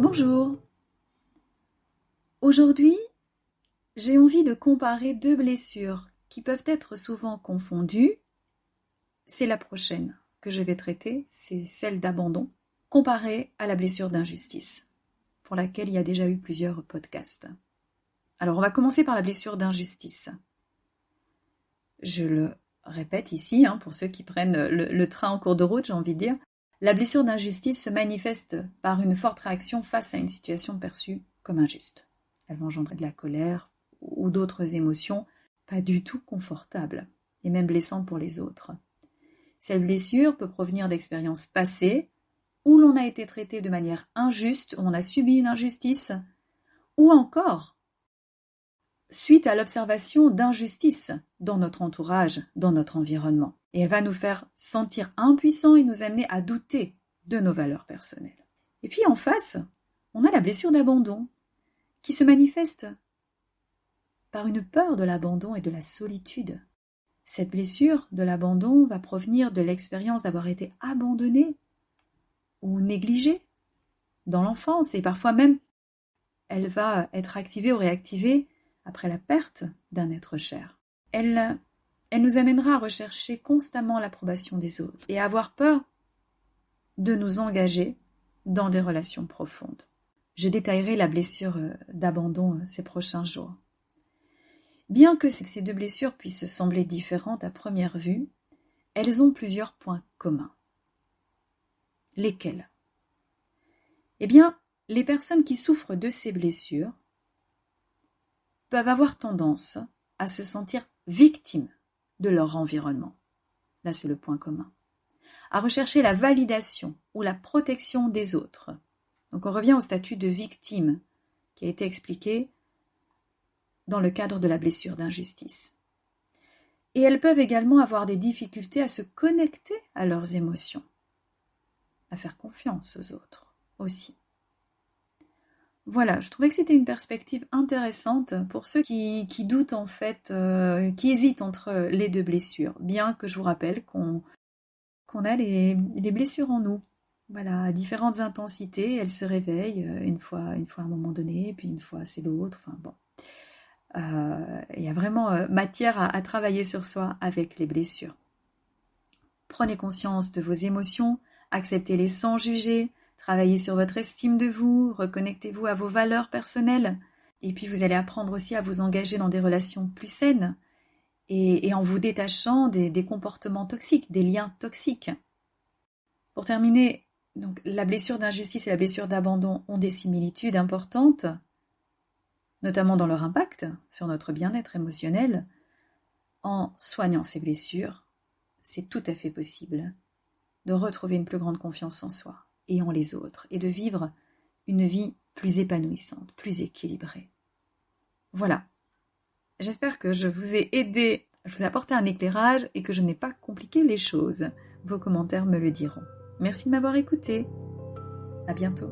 Bonjour. Aujourd'hui, j'ai envie de comparer deux blessures qui peuvent être souvent confondues. C'est la prochaine que je vais traiter, c'est celle d'abandon, comparée à la blessure d'injustice, pour laquelle il y a déjà eu plusieurs podcasts. Alors, on va commencer par la blessure d'injustice. Je le répète ici, pour ceux qui prennent le train en cours de route, j'ai envie de dire, la blessure d'injustice se manifeste par une forte réaction face à une situation perçue comme injuste. Elle va engendrer de la colère ou d'autres émotions pas du tout confortables et même blessantes pour les autres. Cette blessure peut provenir d'expériences passées où l'on a été traité de manière injuste, où on a subi une injustice, ou encore suite à l'observation d'injustices dans notre entourage, dans notre environnement. Et elle va nous faire sentir impuissants et nous amener à douter de nos valeurs personnelles. Et puis en face, on a la blessure d'abandon, qui se manifeste par une peur de l'abandon et de la solitude. Cette blessure de l'abandon va provenir de l'expérience d'avoir été abandonné ou négligé dans l'enfance, et parfois même elle va être activée ou réactivée après la perte d'un être cher. Elle nous amènera à rechercher constamment l'approbation des autres et à avoir peur de nous engager dans des relations profondes. Je détaillerai la blessure d'abandon ces prochains jours. Bien que ces deux blessures puissent sembler différentes à première vue, elles ont plusieurs points communs. Lesquels ? Eh bien, les personnes qui souffrent de ces blessures peuvent avoir tendance à se sentir victimes de leur environnement. Là, c'est le point commun. À rechercher la validation ou la protection des autres. Donc, on revient au statut de victime qui a été expliqué dans le cadre de la blessure d'injustice. Et elles peuvent également avoir des difficultés à se connecter à leurs émotions, à faire confiance aux autres aussi. Voilà, je trouvais que c'était une perspective intéressante pour ceux qui doutent en fait, qui hésitent entre les deux blessures, bien que je vous rappelle qu'on a les blessures en nous. Voilà, à différentes intensités, elles se réveillent une fois à un moment donné, puis une fois c'est l'autre, enfin bon. Il y a vraiment matière à travailler sur soi avec les blessures. Prenez conscience de vos émotions, acceptez-les sans juger, travaillez sur votre estime de vous, reconnectez-vous à vos valeurs personnelles, et puis vous allez apprendre aussi à vous engager dans des relations plus saines, et en vous détachant des comportements toxiques, des liens toxiques. Pour terminer, donc, la blessure d'injustice et la blessure d'abandon ont des similitudes importantes, notamment dans leur impact sur notre bien-être émotionnel. En soignant ces blessures, c'est tout à fait possible de retrouver une plus grande confiance en soi et en les autres, et de vivre une vie plus épanouissante, plus équilibrée. Voilà. J'espère que je vous ai aidé, je vous ai apporté un éclairage et que je n'ai pas compliqué les choses. Vos commentaires me le diront. Merci de m'avoir écouté. À bientôt.